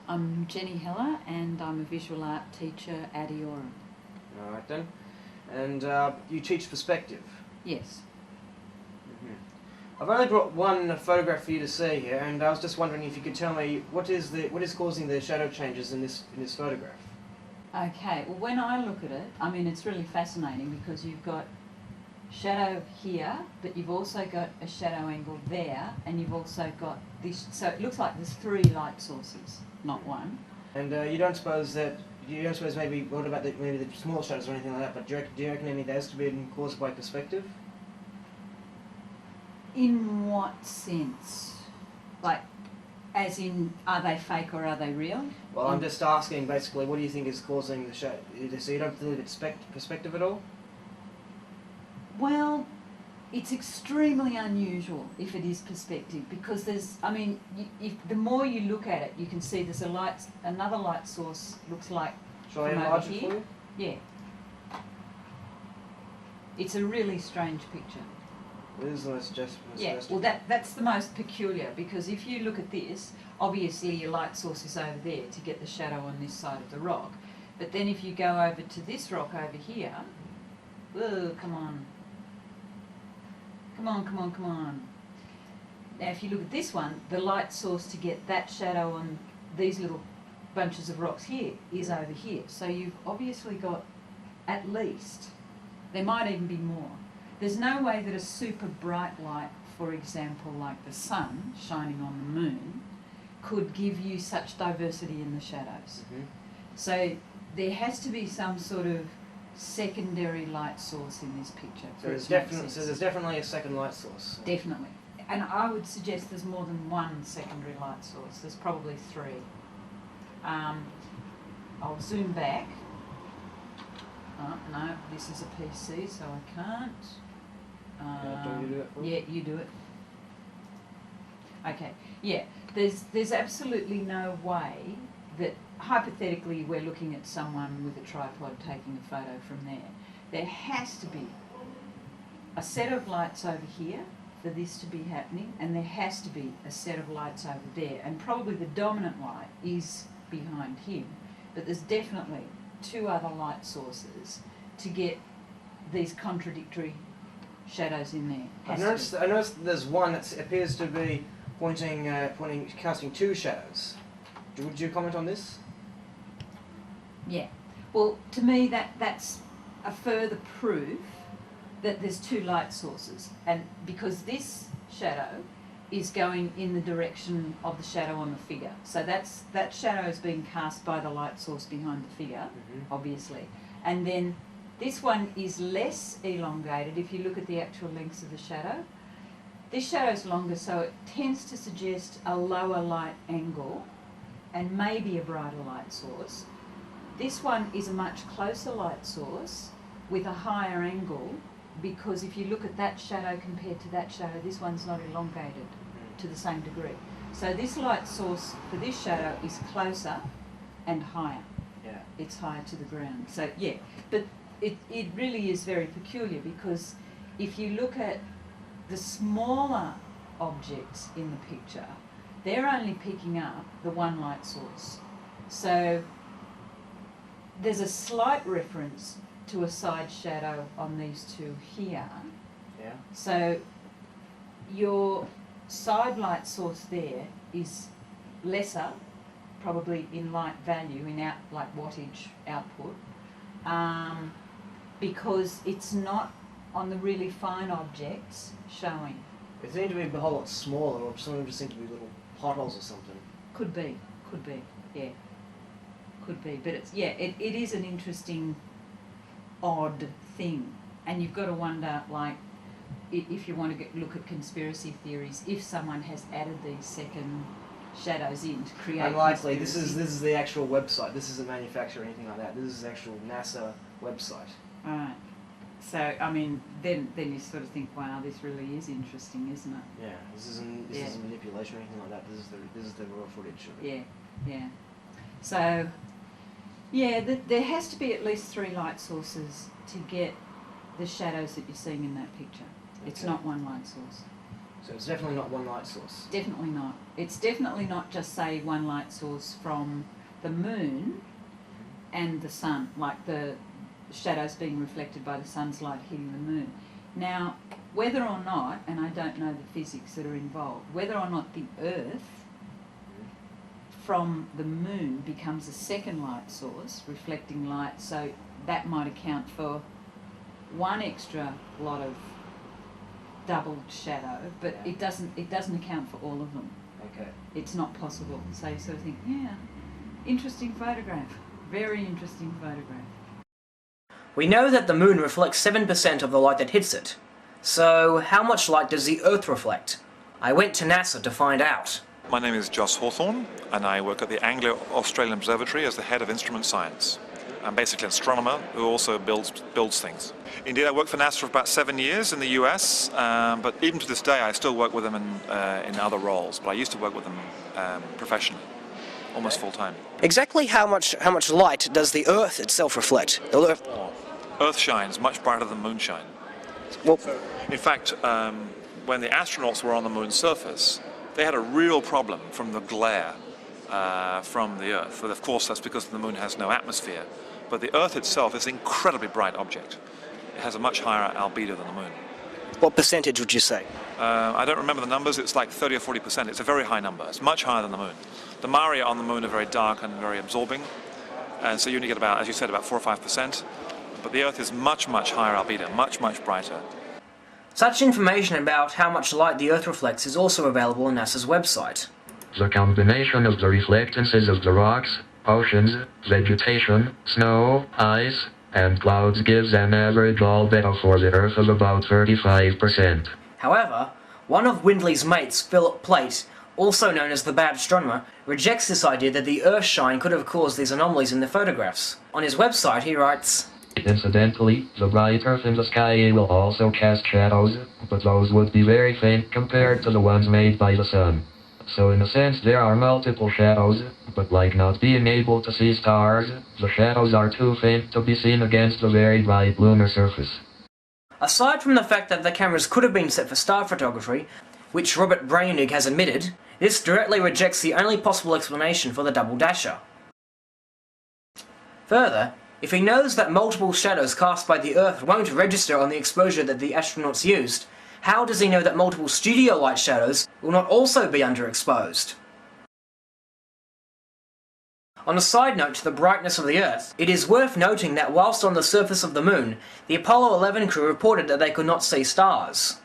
I'm Jenny Heller and I'm a visual art teacher at Eora. Alright then. And you teach perspective? Yes. I've only brought one photograph for you to see here, and I was just wondering if you could tell me what is causing the shadow changes in this photograph? Okay, well when I look at it, I mean it's really fascinating because you've got shadow here, but you've also got a shadow angle there, and you've also got this, so it looks like there's three light sources, not one. And you don't suppose maybe, what about maybe the small shadows or anything like that, but do you reckon any of those could be caused by perspective? In what sense? Like, as in, are they fake or are they real? Well, I'm just asking basically, what do you think is causing the shadow? So you don't believe it's perspective at all? Well, it's extremely unusual if it is perspective because there's, I mean, the more you look at it, you can see there's another light source looks like Shall I from enlarge over it here. for you? Yeah. It's a really strange picture. It is the most Yeah, well that's the most peculiar because if you look at this, obviously your light source is over there to get the shadow on this side of the rock. But then if you go over to this rock over here, whoa, come on. Come on, come on, come on. Now if you look at this one, the light source to get that shadow on these little bunches of rocks here is over here. So you've obviously got at least, there might even be more. There's no way that a super bright light, for example, like the sun shining on the moon, could give you such diversity in the shadows. Mm-hmm. So there has to be some sort of secondary light source in this picture. So there's definitely a second light source. Definitely. And I would suggest there's more than one secondary light source. There's probably three. I'll zoom back. Oh, no, this is a PC, so I can't. Don't you do it for me? Yeah, you do it. Okay, yeah, there's absolutely no way that, hypothetically, we're looking at someone with a tripod taking a photo from there. There has to be a set of lights over here for this to be happening, and there has to be a set of lights over there, and probably the dominant light is behind him, but there's definitely two other light sources to get these contradictory shadows in there. I noticed there's one that appears to be casting two shadows. Would you comment on this? Yeah. Well, to me that's a further proof that there's two light sources, and because this shadow is going in the direction of the shadow on the figure. So that shadow is being cast by the light source behind the figure, obviously. And then this one is less elongated if you look at the actual lengths of the shadow. This shadow's longer, so it tends to suggest a lower light angle and maybe a brighter light source. This one is a much closer light source with a higher angle, because if you look at that shadow compared to that shadow, this one's not elongated to the same degree. So this light source for this shadow is closer and higher. Yeah. It's higher to the ground. So yeah, but it really is very peculiar because if you look at the smaller objects in the picture, they're only picking up the one light source. So there's a slight reference to a side shadow on these two here. Yeah. So your side light source there is lesser, probably in light value, in like wattage output, because it's not on the really fine objects showing. It seemed to be a whole lot smaller, or some of them just seem to be little potholes or something. Could be, yeah. Could be, but it's, yeah, it is an interesting, odd thing. And you've got to wonder, like, if you want to look at conspiracy theories, if someone has added these second shadows in to create. Unlikely. This is the actual website. This isn't manufacturer or anything like that. This is the actual NASA website. Right. So I mean, then you sort of think, wow, this really is interesting, isn't it? Yeah. This isn't manipulation or anything like that. This is the raw footage of it. Yeah. So yeah, there has to be at least three light sources to get the shadows that you're seeing in that picture. Okay. It's not one light source. So it's definitely not one light source. Definitely not. It's definitely not just, say, one light source from the moon and the sun, like the shadows being reflected by the sun's light hitting the moon. Now, whether or not, and I don't know the physics that are involved, whether or not the Earth from the moon becomes a second light source, reflecting light, so that might account for one extra lot of doubled shadow, but it doesn't account for all of them. Okay. It's not possible. So you sort of think, yeah, interesting photograph. Very interesting photograph. We know that the moon reflects 7% of the light that hits it. So how much light does the Earth reflect? I went to NASA to find out. My name is Joss Hawthorne, and I work at the Anglo-Australian Observatory as the head of instrument science. I'm basically an astronomer who also builds things. Indeed, I worked for NASA for about 7 years in the US, but even to this day I still work with them in other roles. But I used to work with them professionally, almost full time. Exactly how much light does the Earth itself reflect? Earth shines much brighter than moonshine. Well, in fact, when the astronauts were on the moon's surface, they had a real problem from the glare from the Earth. But of course, that's because the moon has no atmosphere. But the Earth itself is an incredibly bright object. It has a much higher albedo than the moon. what percentage would you say? I don't remember the numbers. It's like 30 or 40%. It's a very high number. It's much higher than the moon. The Maria on the moon are very dark and very absorbing. And so you only get about, as you said, about 4 or 5%. But the Earth is much, much higher albedo, much, much brighter. Such information about how much light the Earth reflects is also available on NASA's website. The combination of the reflectances of the rocks, oceans, vegetation, snow, ice, and clouds gives an average albedo for the Earth of about 35%. However, one of Windley's mates, Philip Plate, also known as the Bad Astronomer, rejects this idea that the Earthshine could have caused these anomalies in the photographs. On his website he writes, Incidentally, the bright Earth in the sky will also cast shadows, but those would be very faint compared to the ones made by the sun. So in a sense there are multiple shadows, but like not being able to see stars, the shadows are too faint to be seen against the very bright lunar surface. Aside from the fact that the cameras could have been set for star photography, which Robert Brainig has admitted, this directly rejects the only possible explanation for the double dasher. Further, if he knows that multiple shadows cast by the Earth won't register on the exposure that the astronauts used, how does he know that multiple studio light shadows will not also be underexposed? On a side note to the brightness of the Earth, it is worth noting that whilst on the surface of the Moon, the Apollo 11 crew reported that they could not see stars.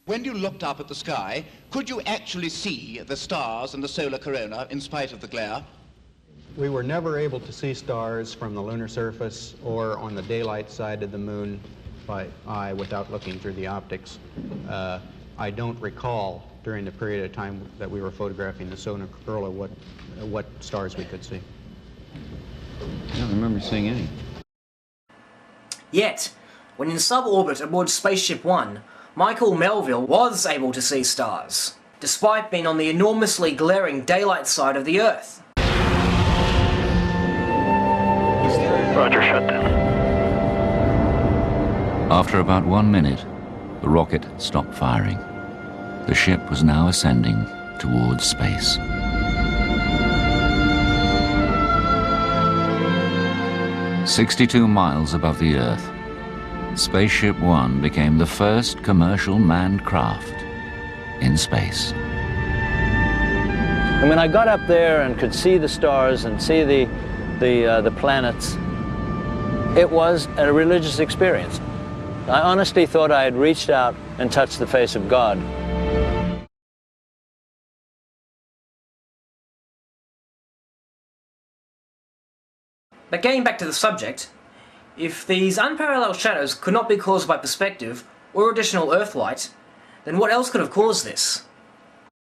When you looked up at the sky, could you actually see the stars and the solar corona in spite of the glare? We were never able to see stars from the lunar surface or on the daylight side of the Moon by eye without looking through the optics. I don't recall during the period of time that we were photographing the solar corona what stars we could see. I don't remember seeing any. Yet, when in suborbit aboard Spaceship One, Michael Melville was able to see stars, despite being on the enormously glaring daylight side of the Earth. Roger, shutdown. After about 1 minute, the rocket stopped firing. The ship was now ascending towards space. "62 miles above the Earth, Spaceship One became the first commercial manned craft in space. And when I got up there and could see the stars and see the planets, it was a religious experience. I honestly thought I had reached out and touched the face of God. But getting back to the subject, if these unparalleled shadows could not be caused by perspective or additional Earth light, then what else could have caused this?